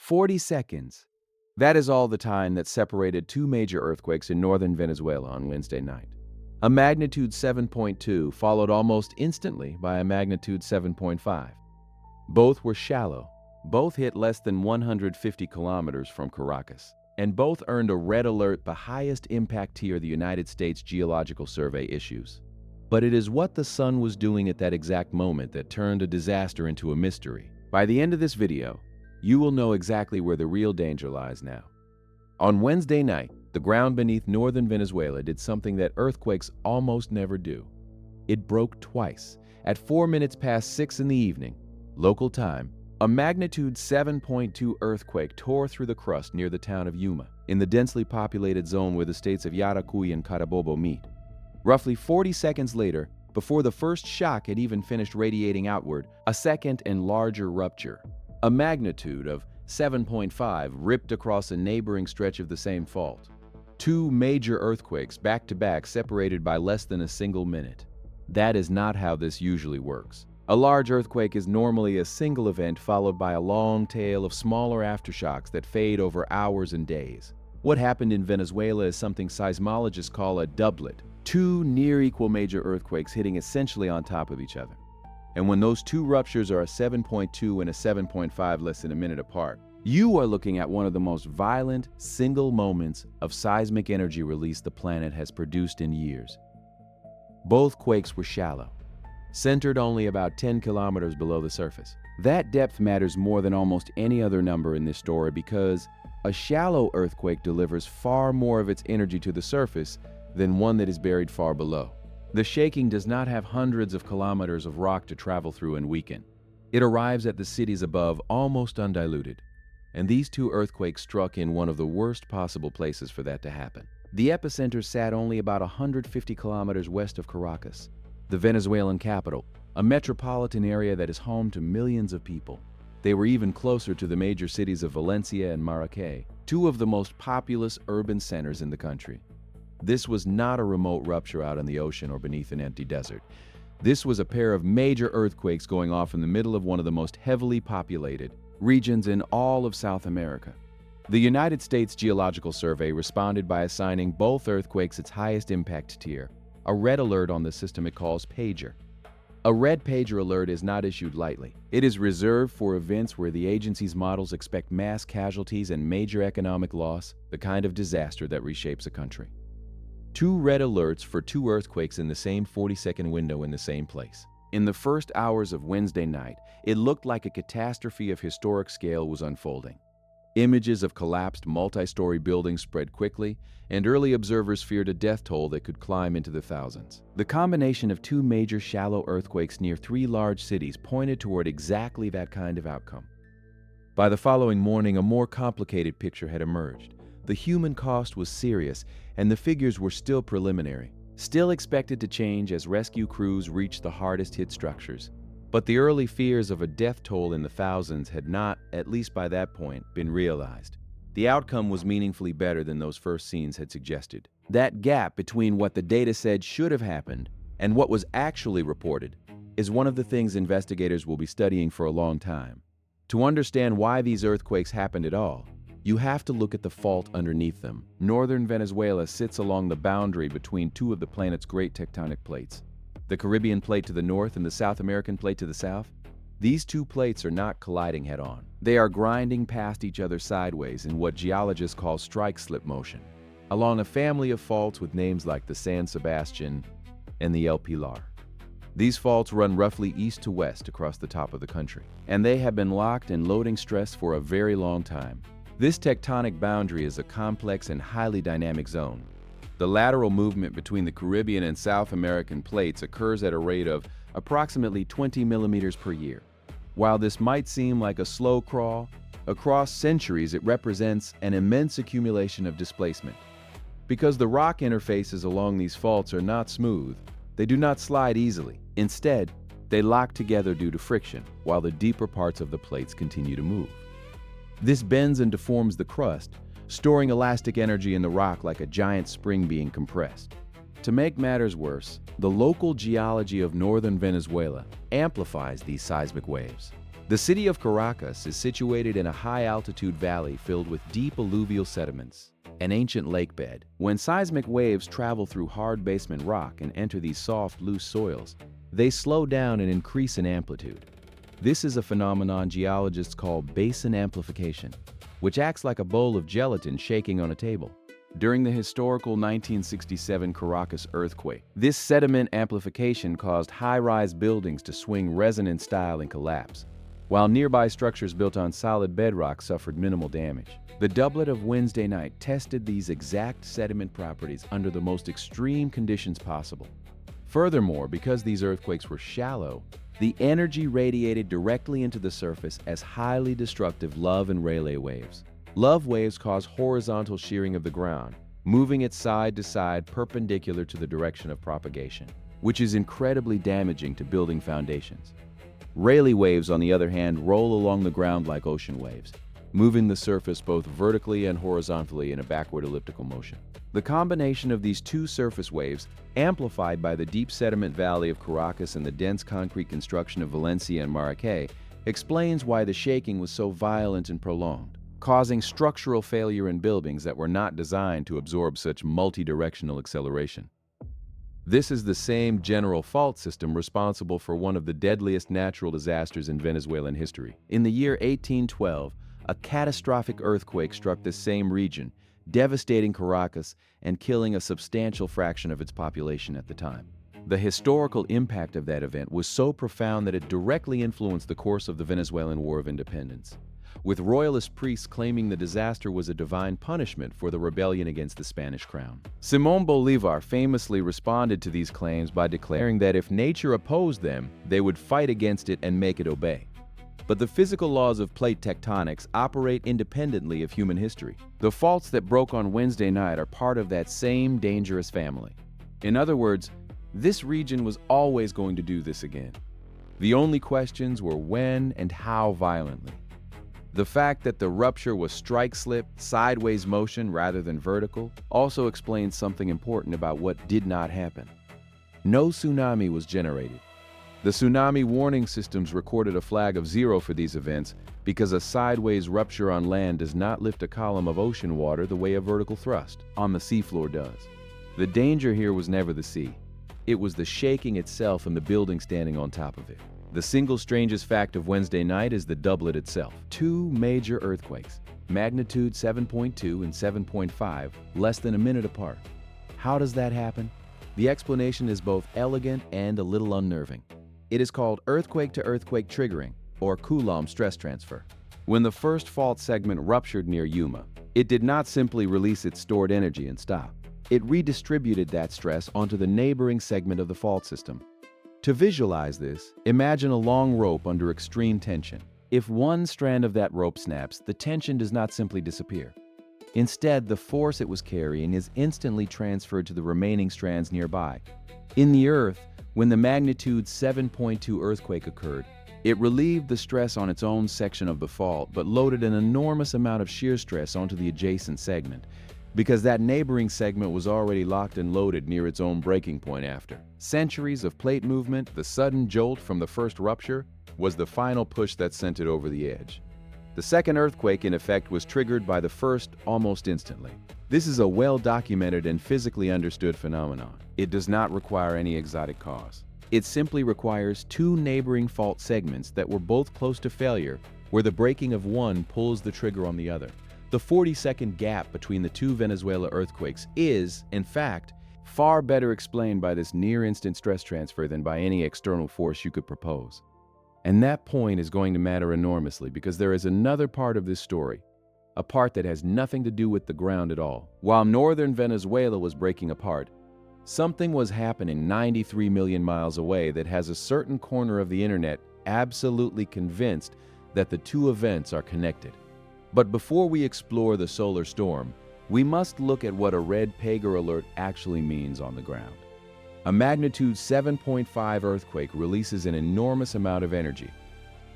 40 seconds. That is all the time that separated two major earthquakes in northern Venezuela on Wednesday night. A magnitude 7.2 followed almost instantly by a magnitude 7.5. Both were shallow. Both hit less than 150 kilometers from Caracas, and both earned a red alert, the highest impact tier the United States Geological Survey issues. But it is what the sun was doing at that exact moment that turned a disaster into a mystery. By the end of this video, you will know exactly where the real danger lies now. On Wednesday night, the ground beneath northern Venezuela did something that earthquakes almost never do. It broke twice. At 4 minutes past 6 in the evening, local time, a magnitude 7.2 earthquake tore through the crust near the town of Yuma, in the densely populated zone where the states of Yaracuy and Carabobo meet. Roughly 40 seconds later, before the first shock had even finished radiating outward, a second and larger rupture, a magnitude of 7.5, ripped across a neighboring stretch of the same fault. Two major earthquakes back-to-back, separated by less than a single minute. That is not how this usually works. A large earthquake is normally a single event followed by a long tail of smaller aftershocks that fade over hours and days. What happened in Venezuela is something seismologists call a doublet, two near-equal major earthquakes hitting essentially on top of each other. And when those two ruptures are a 7.2 and a 7.5 less than a minute apart, you are looking at one of the most violent single moments of seismic energy release the planet has produced in years. Both quakes were shallow, centered only about 10 kilometers below the surface. That depth matters more than almost any other number in this story because a shallow earthquake delivers far more of its energy to the surface than one that is buried far below. The shaking does not have hundreds of kilometers of rock to travel through and weaken. It arrives at the cities above almost undiluted. And these two earthquakes struck in one of the worst possible places for that to happen. The epicenter sat only about 150 kilometers west of Caracas, the Venezuelan capital, a metropolitan area that is home to millions of people. They were even closer to the major cities of Valencia and Maracay, two of the most populous urban centers in the country. This was not a remote rupture out in the ocean or beneath an empty desert. This was a pair of major earthquakes going off in the middle of one of the most heavily populated regions in all of South America. The United States Geological Survey responded by assigning both earthquakes its highest impact tier, a red alert on the system it calls pager. A red pager alert is not issued lightly. It is reserved for events where the agency's models expect mass casualties and major economic loss, the kind of disaster that reshapes a country. Two red alerts for two earthquakes in the same 40-second window in the same place. In the first hours of Wednesday night, it looked like a catastrophe of historic scale was unfolding. Images of collapsed multi-story buildings spread quickly, and early observers feared a death toll that could climb into the thousands. The combination of two major shallow earthquakes near three large cities pointed toward exactly that kind of outcome. By the following morning, a more complicated picture had emerged. The human cost was serious, and the figures were still preliminary, still expected to change as rescue crews reached the hardest-hit structures. But the early fears of a death toll in the thousands had not, at least by that point, been realized. The outcome was meaningfully better than those first scenes had suggested. That gap between what the data said should have happened and what was actually reported is one of the things investigators will be studying for a long time. To understand why these earthquakes happened at all, you have to look at the fault underneath them. Northern Venezuela sits along the boundary between two of the planet's great tectonic plates, the Caribbean plate to the north and the South American plate to the south. These two plates are not colliding head-on. They are grinding past each other sideways in what geologists call strike-slip motion, along a family of faults with names like the San Sebastian and the El Pilar. These faults run roughly east to west across the top of the country, and they have been locked in loading stress for a very long time. This tectonic boundary is a complex and highly dynamic zone. The lateral movement between the Caribbean and South American plates occurs at a rate of approximately 20 millimeters per year. While this might seem like a slow crawl, across centuries it represents an immense accumulation of displacement. Because the rock interfaces along these faults are not smooth, they do not slide easily. Instead, they lock together due to friction, while the deeper parts of the plates continue to move. This bends and deforms the crust, storing elastic energy in the rock like a giant spring being compressed. To make matters worse, the local geology of northern Venezuela amplifies these seismic waves. The city of Caracas is situated in a high-altitude valley filled with deep alluvial sediments, an ancient lake bed. When seismic waves travel through hard basement rock and enter these soft, loose soils, they slow down and increase in amplitude. This is a phenomenon geologists call basin amplification, which acts like a bowl of gelatin shaking on a table. During the historical 1967 Caracas earthquake, this sediment amplification caused high-rise buildings to swing resonant style and collapse, while nearby structures built on solid bedrock suffered minimal damage. The doublet of Wednesday night tested these exact sediment properties under the most extreme conditions possible. Furthermore, because these earthquakes were shallow, the energy radiated directly into the surface as highly destructive Love and Rayleigh waves. Love waves cause horizontal shearing of the ground, moving it side to side perpendicular to the direction of propagation, which is incredibly damaging to building foundations. Rayleigh waves, on the other hand, roll along the ground like ocean waves, moving the surface both vertically and horizontally in a backward elliptical motion. The combination of these two surface waves, amplified by the deep sediment valley of Caracas and the dense concrete construction of Valencia and Maracay, explains why the shaking was so violent and prolonged, causing structural failure in buildings that were not designed to absorb such multi-directional acceleration. This is the same general fault system responsible for one of the deadliest natural disasters in Venezuelan history. In the year 1812, a catastrophic earthquake struck this same region, devastating Caracas and killing a substantial fraction of its population at the time. The historical impact of that event was so profound that it directly influenced the course of the Venezuelan War of Independence, with royalist priests claiming the disaster was a divine punishment for the rebellion against the Spanish crown. Simón Bolívar famously responded to these claims by declaring that if nature opposed them, they would fight against it and make it obey. But the physical laws of plate tectonics operate independently of human history. The faults that broke on Wednesday night are part of that same dangerous family. In other words, this region was always going to do this again. The only questions were when and how violently. The fact that the rupture was strike-slip, sideways motion rather than vertical also explains something important about what did not happen. No tsunami was generated. The tsunami warning systems recorded a flag of 0 for these events because a sideways rupture on land does not lift a column of ocean water the way a vertical thrust on the seafloor does. The danger here was never the sea. It was the shaking itself and the building standing on top of it. The single strangest fact of Wednesday night is the doublet itself. Two major earthquakes, magnitude 7.2 and 7.5, less than a minute apart. How does that happen? The explanation is both elegant and a little unnerving. It is called earthquake-to-earthquake triggering, or Coulomb stress transfer. When the first fault segment ruptured near Yuma, it did not simply release its stored energy and stop. It redistributed that stress onto the neighboring segment of the fault system. To visualize this, imagine a long rope under extreme tension. If one strand of that rope snaps, the tension does not simply disappear. Instead, the force it was carrying is instantly transferred to the remaining strands nearby. In the Earth, when the magnitude 7.2 earthquake occurred, it relieved the stress on its own section of the fault, but loaded an enormous amount of shear stress onto the adjacent segment, because that neighboring segment was already locked and loaded near its own breaking point after. Centuries of plate movement, the sudden jolt from the first rupture, was the final push that sent it over the edge. The second earthquake, in effect, was triggered by the first almost instantly. This is a well-documented and physically understood phenomenon. It does not require any exotic cause. It simply requires two neighboring fault segments that were both close to failure, where the breaking of one pulls the trigger on the other. The 40-second gap between the two Venezuela earthquakes is, in fact, far better explained by this near-instant stress transfer than by any external force you could propose. And that point is going to matter enormously because there is another part of this story, a part that has nothing to do with the ground at all. While northern Venezuela was breaking apart, something was happening 93 million miles away that has a certain corner of the internet absolutely convinced that the two events are connected. But before we explore the solar storm, we must look at what a red Pager alert actually means on the ground. A magnitude 7.5 earthquake releases an enormous amount of energy.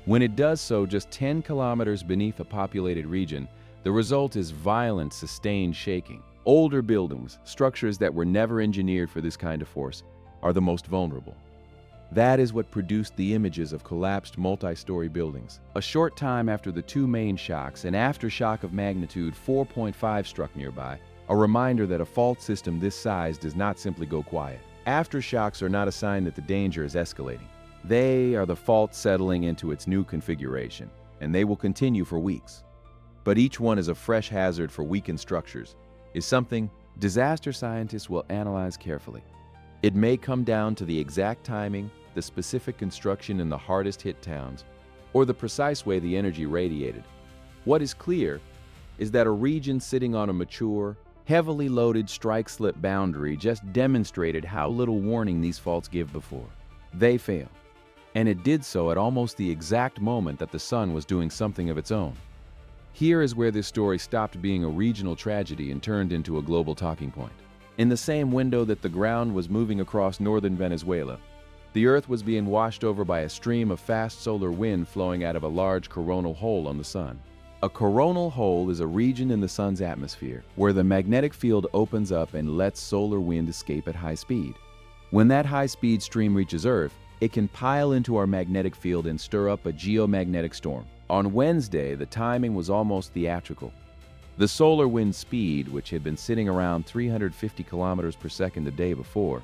When it does so just 10 kilometers beneath a populated region, the result is violent, sustained shaking. Older buildings, structures that were never engineered for this kind of force, are the most vulnerable. That is what produced the images of collapsed multi-story buildings. A short time after the two main shocks, an aftershock of magnitude 4.5 struck nearby, a reminder that a fault system this size does not simply go quiet. Aftershocks are not a sign that the danger is escalating. They are the fault settling into its new configuration, and they will continue for weeks. But each one is a fresh hazard for weakened structures, is something disaster scientists will analyze carefully. It may come down to the exact timing, the specific construction in the hardest hit towns, or the precise way the energy radiated. What is clear is that a region sitting on a mature, heavily loaded strike-slip boundary just demonstrated how little warning these faults give before they fail. And it did so at almost the exact moment that the sun was doing something of its own. Here is where this story stopped being a regional tragedy and turned into a global talking point. In the same window that the ground was moving across northern Venezuela, the Earth was being washed over by a stream of fast solar wind flowing out of a large coronal hole on the sun. A coronal hole is a region in the sun's atmosphere where the magnetic field opens up and lets solar wind escape at high speed. When that high-speed stream reaches Earth, it can pile into our magnetic field and stir up a geomagnetic storm. On Wednesday, the timing was almost theatrical. The solar wind speed, which had been sitting around 350 kilometers per second the day before,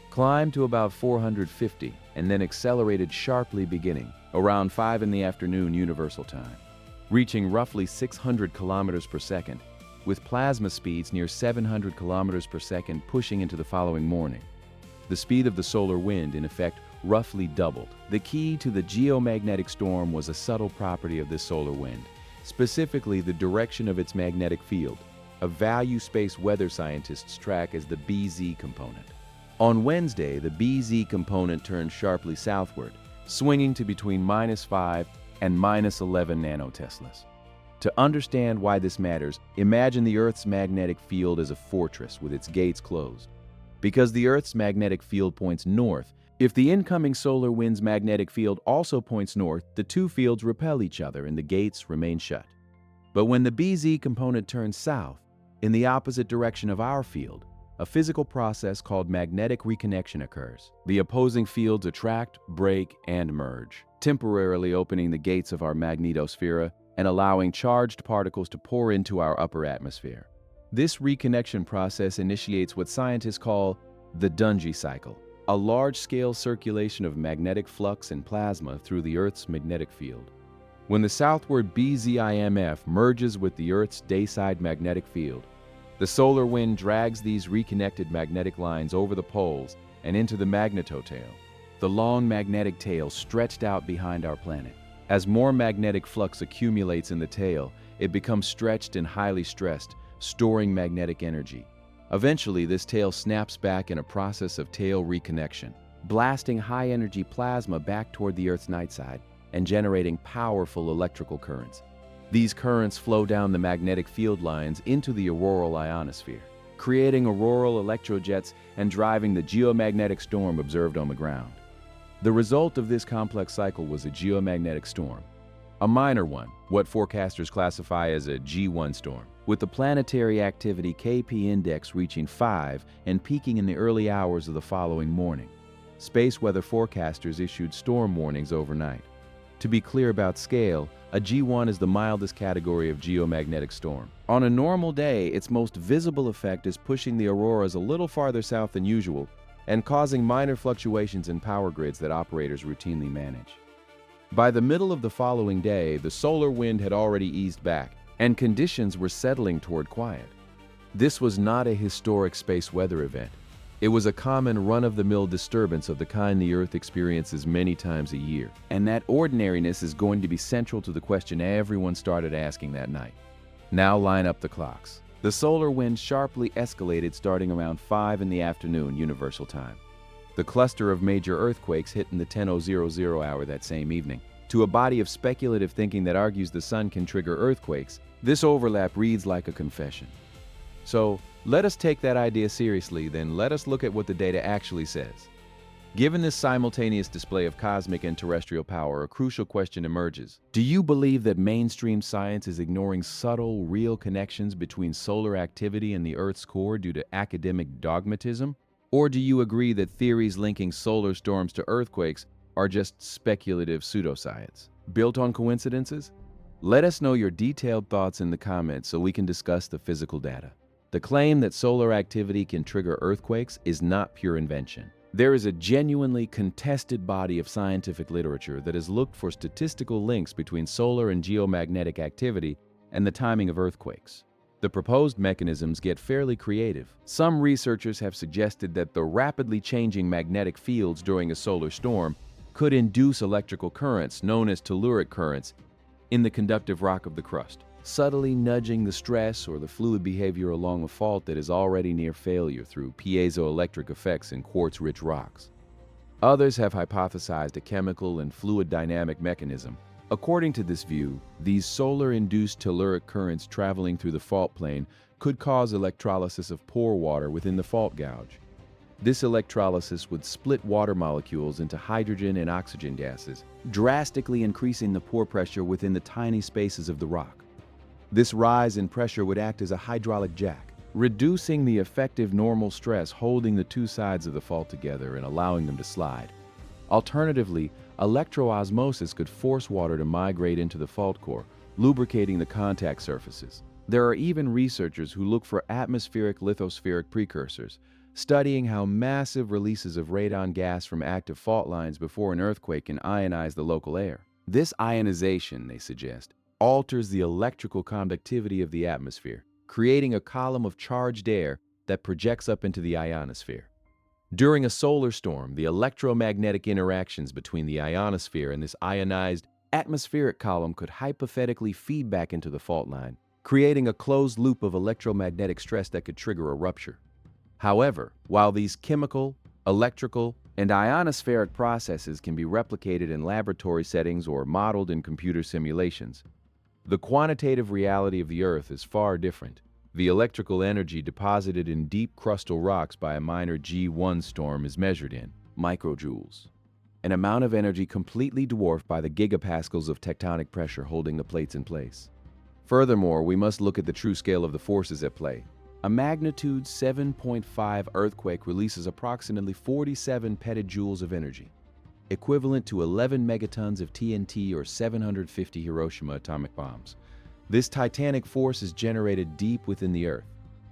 climbed to about 450 and then accelerated sharply beginning around 5 in the afternoon Universal Time, reaching roughly 600 kilometers per second, with plasma speeds near 700 kilometers per second pushing into the following morning. The speed of the solar wind, in effect, roughly doubled. The key to the geomagnetic storm was a subtle property of this solar wind, specifically the direction of its magnetic field, a value space weather scientists track as the BZ component. On Wednesday, the BZ component turned sharply southward, swinging to between -5 and -11 nanoteslas. To understand why this matters, imagine the Earth's magnetic field as a fortress with its gates closed. Because the Earth's magnetic field points north, if the incoming solar wind's magnetic field also points north, the two fields repel each other and the gates remain shut. But when the BZ component turns south, in the opposite direction of our field, a physical process called magnetic reconnection occurs. The opposing fields attract, break, and merge, temporarily opening the gates of our magnetosphere and allowing charged particles to pour into our upper atmosphere. This reconnection process initiates what scientists call the Dungy cycle, a large-scale circulation of magnetic flux and plasma through the Earth's magnetic field. When the southward BZIMF merges with the Earth's dayside magnetic field, the solar wind drags these reconnected magnetic lines over the poles and into the magnetotail, the long magnetic tail stretched out behind our planet. As more magnetic flux accumulates in the tail, it becomes stretched and highly stressed, storing magnetic energy. Eventually, this tail snaps back in a process of tail reconnection, blasting high-energy plasma back toward the Earth's night side and generating powerful electrical currents. These currents flow down the magnetic field lines into the auroral ionosphere, creating auroral electrojets and driving the geomagnetic storm observed on the ground. The result of this complex cycle was a geomagnetic storm, a minor one, what forecasters classify as a G1 storm, with the planetary activity KP index reaching 5 and peaking in the early hours of the following morning. Space weather forecasters issued storm warnings overnight. To be clear about scale, a G1 is the mildest category of geomagnetic storm. On a normal day, its most visible effect is pushing the auroras a little farther south than usual and causing minor fluctuations in power grids that operators routinely manage. By the middle of the following day, the solar wind had already eased back, and conditions were settling toward quiet. This was not a historic space weather event. It was a common run-of-the-mill disturbance of the kind the Earth experiences many times a year, and that ordinariness is going to be central to the question everyone started asking that night. Now line up the clocks. The solar wind sharply escalated starting around 5 in the afternoon Universal Time. The cluster of major earthquakes hit in the 10:00 hour that same evening. To a body of speculative thinking that argues the sun can trigger earthquakes, this overlap reads like a confession. So, let us take that idea seriously, then let us look at what the data actually says. Given this simultaneous display of cosmic and terrestrial power, a crucial question emerges. Do you believe that mainstream science is ignoring subtle, real connections between solar activity and the Earth's core due to academic dogmatism? Or do you agree that theories linking solar storms to earthquakes are just speculative pseudoscience, built on coincidences? Let us know your detailed thoughts in the comments so we can discuss the physical data. The claim that solar activity can trigger earthquakes is not pure invention. There is a genuinely contested body of scientific literature that has looked for statistical links between solar and geomagnetic activity and the timing of earthquakes. The proposed mechanisms get fairly creative. Some researchers have suggested that the rapidly changing magnetic fields during a solar storm could induce electrical currents known as telluric currents in the conductive rock of the crust, subtly nudging the stress or the fluid behavior along a fault that is already near failure through piezo-electric effects in quartz-rich rocks. Others have hypothesized a chemical and fluid dynamic mechanism. According to this view, these solar-induced telluric currents traveling through the fault plane could cause electrolysis of pore water within the fault gouge. This electrolysis would split water molecules into hydrogen and oxygen gases, drastically increasing the pore pressure within the tiny spaces of the rock. This rise in pressure would act as a hydraulic jack, reducing the effective normal stress holding the two sides of the fault together and allowing them to slide. Alternatively, electroosmosis could force water to migrate into the fault core, lubricating the contact surfaces. There are even researchers who look for atmospheric lithospheric precursors, studying how massive releases of radon gas from active fault lines before an earthquake can ionize the local air. This ionization, they suggest, alters the electrical conductivity of the atmosphere, creating a column of charged air that projects up into the ionosphere. During a solar storm, the electromagnetic interactions between the ionosphere and this ionized atmospheric column could hypothetically feed back into the fault line, creating a closed loop of electromagnetic stress that could trigger a rupture. However, while these chemical, electrical, and ionospheric processes can be replicated in laboratory settings or modeled in computer simulations, the quantitative reality of the Earth is far different. The electrical energy deposited in deep crustal rocks by a minor G1 storm is measured in microjoules, an amount of energy completely dwarfed by the gigapascals of tectonic pressure holding the plates in place. Furthermore, we must look at the true scale of the forces at play. A magnitude 7.5 earthquake releases approximately 47 petajoules of energy, equivalent to 11 megatons of TNT or 750 Hiroshima atomic bombs. This titanic force is generated deep within the Earth,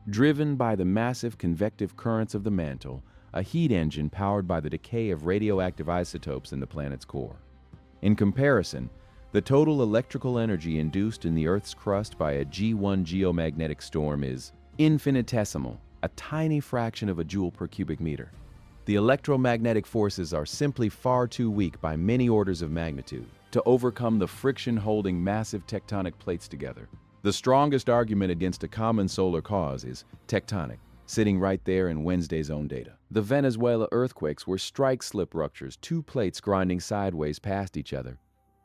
driven by the massive convective currents of the mantle, a heat engine powered by the decay of radioactive isotopes in the planet's core. In comparison, the total electrical energy induced in the Earth's crust by a G1 geomagnetic storm is infinitesimal, a tiny fraction of a joule per cubic meter. The electromagnetic forces are simply far too weak by many orders of magnitude to overcome the friction holding massive tectonic plates together. The strongest argument against a common solar cause is tectonic, sitting right there in Wednesday's own data. The Venezuela earthquakes were strike-slip ruptures, two plates grinding sideways past each other.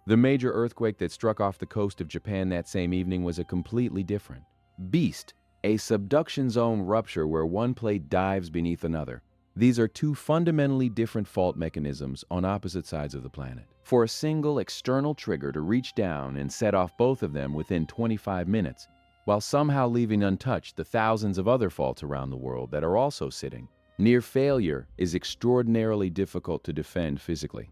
The major earthquake that struck off the coast of Japan that same evening was a completely different beast, a subduction zone rupture where one plate dives beneath another. These are two fundamentally different fault mechanisms on opposite sides of the planet. For a single external trigger to reach down and set off both of them within 25 minutes, while somehow leaving untouched the thousands of other faults around the world that are also sitting near failure, is extraordinarily difficult to defend physically.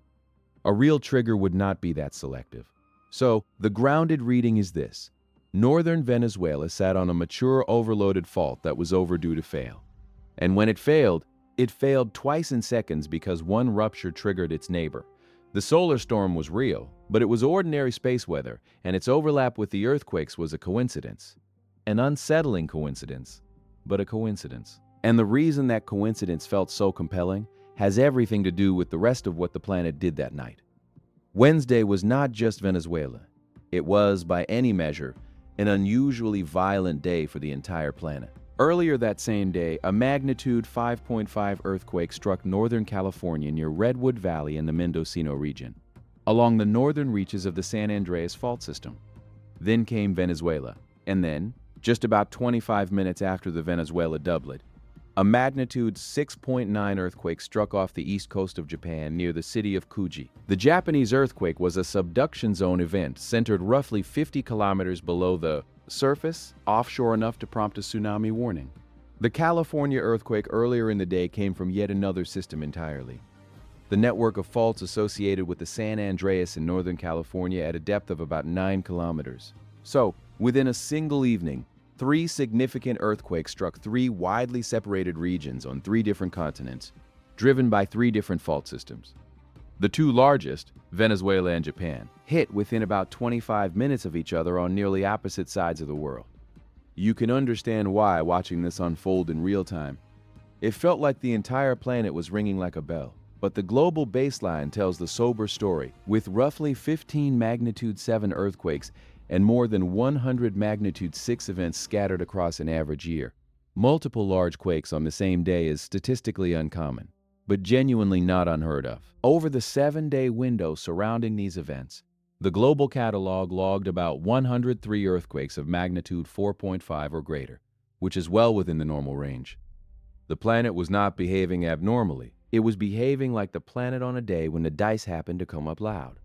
A real trigger would not be that selective. So, the grounded reading is this. Northern Venezuela sat on a mature overloaded fault that was overdue to fail. And when it failed twice in seconds because one rupture triggered its neighbor. The solar storm was real, but it was ordinary space weather, and its overlap with the earthquakes was a coincidence. An unsettling coincidence, but a coincidence. And the reason that coincidence felt so compelling has everything to do with the rest of what the planet did that night. Wednesday was not just Venezuela. It was, by any measure, an unusually violent day for the entire planet. Earlier that same day, a magnitude 5.5 earthquake struck Northern California near Redwood Valley in the Mendocino region, along the northern reaches of the San Andreas fault system. Then came Venezuela, and then, just about 25 minutes after the Venezuela doublet, a magnitude 6.9 earthquake struck off the east coast of Japan near the city of Kuji. The Japanese earthquake was a subduction zone event centered roughly 50 kilometers below the surface, offshore enough to prompt a tsunami warning. The California earthquake earlier in the day came from yet another system entirely. The network of faults associated with the San Andreas in Northern California at a depth of about 9 kilometers. So, within a single evening, 3 significant earthquakes struck 3 widely separated regions on 3 different continents, driven by 3 different fault systems. The 2 largest, Venezuela and Japan, hit within about 25 minutes of each other on nearly opposite sides of the world. You can understand why watching this unfold in real time. It felt like the entire planet was ringing like a bell. But the global baseline tells the sober story, with roughly 15 magnitude 7 earthquakes and more than 100 magnitude 6 events scattered across an average year. Multiple large quakes on the same day is statistically uncommon, but genuinely not unheard of. Over the 7-day window surrounding these events, the global catalog logged about 103 earthquakes of magnitude 4.5 or greater, which is well within the normal range. The planet was not behaving abnormally. It was behaving like the planet on a day when the dice happened to come up loud.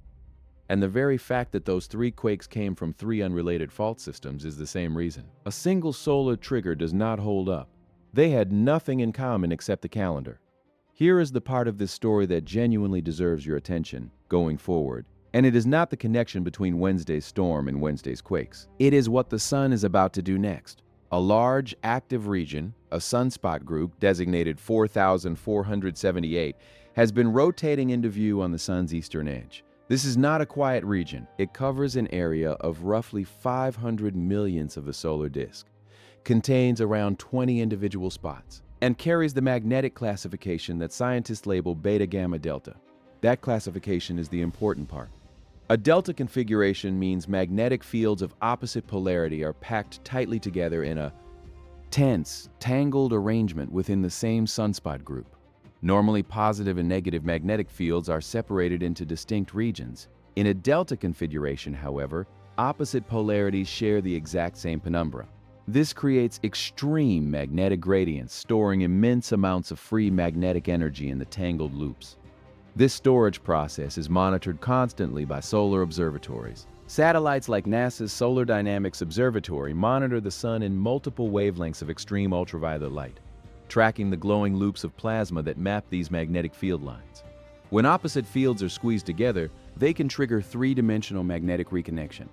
And the very fact that those 3 quakes came from 3 unrelated fault systems is the same reason. A single solar trigger does not hold up. They had nothing in common except the calendar. Here is the part of this story that genuinely deserves your attention going forward. And it is not the connection between Wednesday's storm and Wednesday's quakes. It is what the sun is about to do next. A large, active region, a sunspot group designated 4478, has been rotating into view on the sun's eastern edge. This is not a quiet region. It covers an area of roughly 500 millionths of the solar disk, contains around 20 individual spots, and carries the magnetic classification that scientists label beta gamma delta. That classification is the important part. A delta configuration means magnetic fields of opposite polarity are packed tightly together in a tense, tangled arrangement within the same sunspot group. Normally, positive and negative magnetic fields are separated into distinct regions. In a delta configuration, however, opposite polarities share the exact same penumbra. This creates extreme magnetic gradients, storing immense amounts of free magnetic energy in the tangled loops. This storage process is monitored constantly by solar observatories. Satellites like NASA's Solar Dynamics Observatory monitor the sun in multiple wavelengths of extreme ultraviolet light, tracking the glowing loops of plasma that map these magnetic field lines. When opposite fields are squeezed together, they can trigger 3-dimensional magnetic reconnection.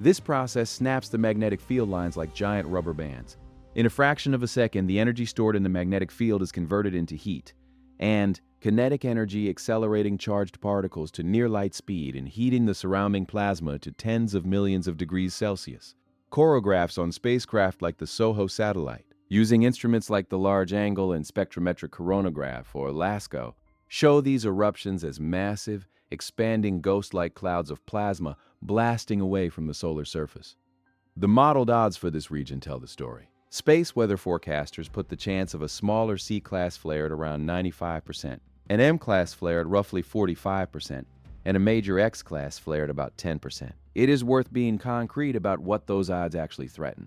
This process snaps the magnetic field lines like giant rubber bands. In a fraction of a second, the energy stored in the magnetic field is converted into heat, and kinetic energy accelerating charged particles to near light speed and heating the surrounding plasma to tens of millions of degrees Celsius. Choreographs on spacecraft like the SOHO satellite, using instruments like the Large Angle and Spectrometric Coronagraph, or LASCO, show these eruptions as massive, expanding ghost-like clouds of plasma blasting away from the solar surface. The modeled odds for this region tell the story. Space weather forecasters put the chance of a smaller C-class flare at around 95%, an M-class flare at roughly 45%, and a major X-class flare at about 10%. It is worth being concrete about what those odds actually threaten.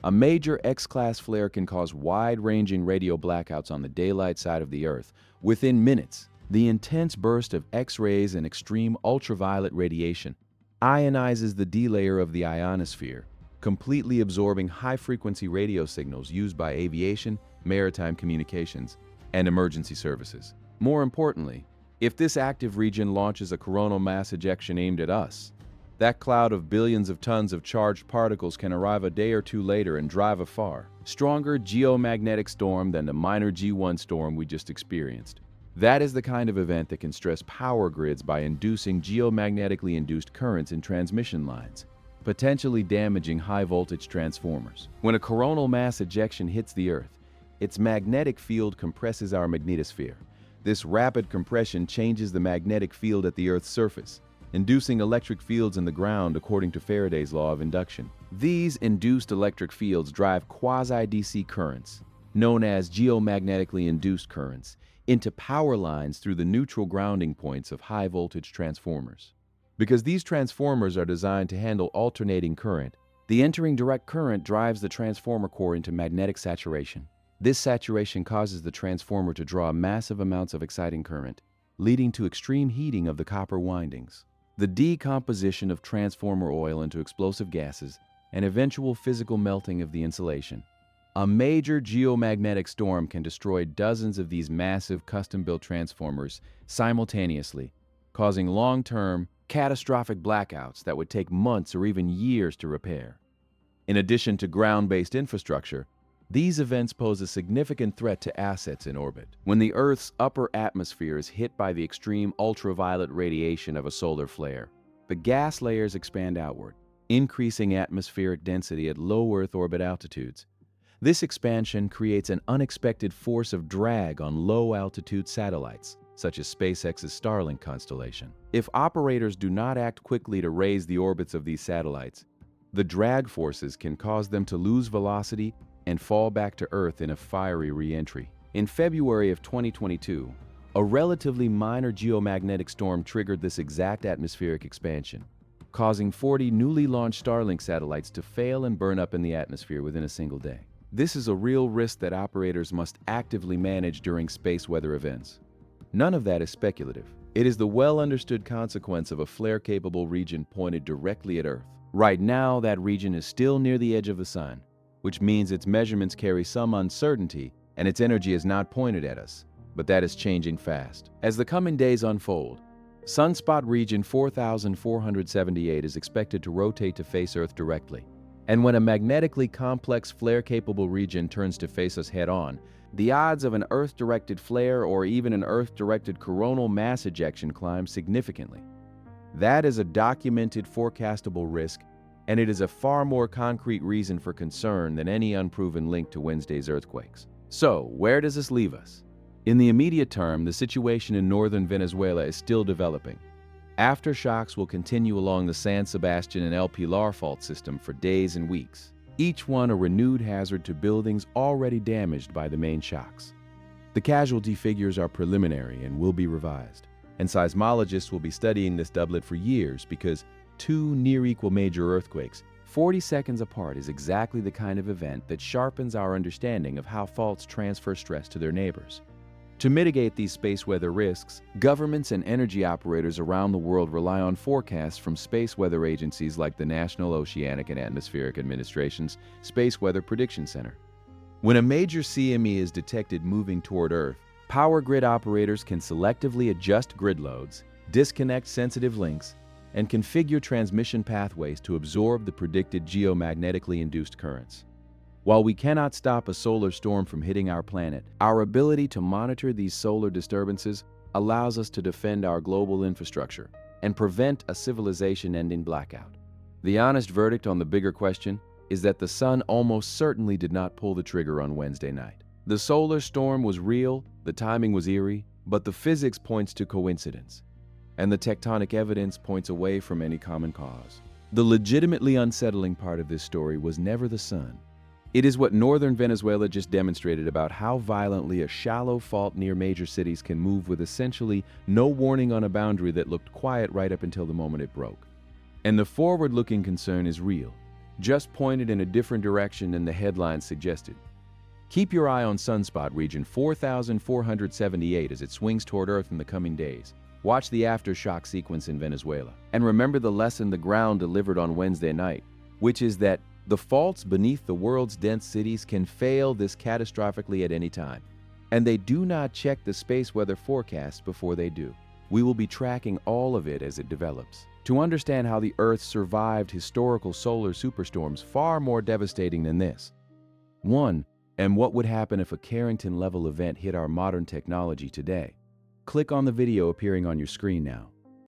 A major X-class flare can cause wide-ranging radio blackouts on the daylight side of the Earth within minutes. The intense burst of X-rays and extreme ultraviolet radiation ionizes the D layer of the ionosphere, completely absorbing high-frequency radio signals used by aviation, maritime communications, and emergency services. More importantly, if this active region launches a coronal mass ejection aimed at us, that cloud of billions of tons of charged particles can arrive a day or two later and drive a far stronger geomagnetic storm than the minor G1 storm we just experienced. That is the kind of event that can stress power grids by inducing geomagnetically induced currents in transmission lines, potentially damaging high-voltage transformers. When a coronal mass ejection hits the Earth, its magnetic field compresses our magnetosphere. This rapid compression changes the magnetic field at the Earth's surface, inducing electric fields in the ground according to Faraday's law of induction. These induced electric fields drive quasi-DC currents, known as geomagnetically induced currents, into power lines through the neutral grounding points of high-voltage transformers. Because these transformers are designed to handle alternating current, the entering direct current drives the transformer core into magnetic saturation. This saturation causes the transformer to draw massive amounts of exciting current, leading to extreme heating of the copper windings, the decomposition of transformer oil into explosive gases, and eventual physical melting of the insulation. A major geomagnetic storm can destroy dozens of these massive custom-built transformers simultaneously, causing long-term, catastrophic blackouts that would take months or even years to repair. In addition to ground-based infrastructure, these events pose a significant threat to assets in orbit. When the Earth's upper atmosphere is hit by the extreme ultraviolet radiation of a solar flare, the gas layers expand outward, increasing atmospheric density at low Earth orbit altitudes. This expansion creates an unexpected force of drag on low-altitude satellites, such as SpaceX's Starlink constellation. If operators do not act quickly to raise the orbits of these satellites, the drag forces can cause them to lose velocity and fall back to Earth in a fiery re-entry. In February of 2022, a relatively minor geomagnetic storm triggered this exact atmospheric expansion, causing 40 newly launched Starlink satellites to fail and burn up in the atmosphere within a single day. This is a real risk that operators must actively manage during space weather events. None of that is speculative. It is the well-understood consequence of a flare-capable region pointed directly at Earth. Right now, that region is still near the edge of the sun, which means its measurements carry some uncertainty and its energy is not pointed at us. But that is changing fast. As the coming days unfold, Sunspot region 4478 is expected to rotate to face Earth directly. And when a magnetically complex flare-capable region turns to face us head-on, the odds of an Earth-directed flare or even an Earth-directed coronal mass ejection climb significantly. That is a documented, forecastable risk, and it is a far more concrete reason for concern than any unproven link to Wednesday's earthquakes. So, where does this leave us? In the immediate term, the situation in northern Venezuela is still developing. Aftershocks will continue along the San Sebastian and El Pilar fault system for days and weeks, each one a renewed hazard to buildings already damaged by the main shocks. The casualty figures are preliminary and will be revised, and seismologists will be studying this doublet for years because two near-equal major earthquakes, 40 seconds apart, is exactly the kind of event that sharpens our understanding of how faults transfer stress to their neighbors. To mitigate these space weather risks, governments and energy operators around the world rely on forecasts from space weather agencies like the National Oceanic and Atmospheric Administration's Space Weather Prediction Center. When a major CME is detected moving toward Earth, power grid operators can selectively adjust grid loads, disconnect sensitive links, and configure transmission pathways to absorb the predicted geomagnetically induced currents. While we cannot stop a solar storm from hitting our planet, our ability to monitor these solar disturbances allows us to defend our global infrastructure and prevent a civilization-ending blackout. The honest verdict on the bigger question is that the sun almost certainly did not pull the trigger on Wednesday night. The solar storm was real, the timing was eerie, but the physics points to coincidence, and the tectonic evidence points away from any common cause. The legitimately unsettling part of this story was never the sun. It is what northern Venezuela just demonstrated about how violently a shallow fault near major cities can move with essentially no warning on a boundary that looked quiet right up until the moment it broke. And the forward-looking concern is real, just pointed in a different direction than the headlines suggested. Keep your eye on Sunspot region 4478 as it swings toward Earth in the coming days. Watch the aftershock sequence in Venezuela. And remember the lesson the ground delivered on Wednesday night, which is that the faults beneath the world's dense cities can fail this catastrophically at any time, and they do not check the space weather forecast before they do. We will be tracking all of it as it develops. To understand how the Earth survived historical solar superstorms far more devastating than this. 1. And what would happen if a Carrington-level event hit our modern technology today? Click on the video appearing on your screen now.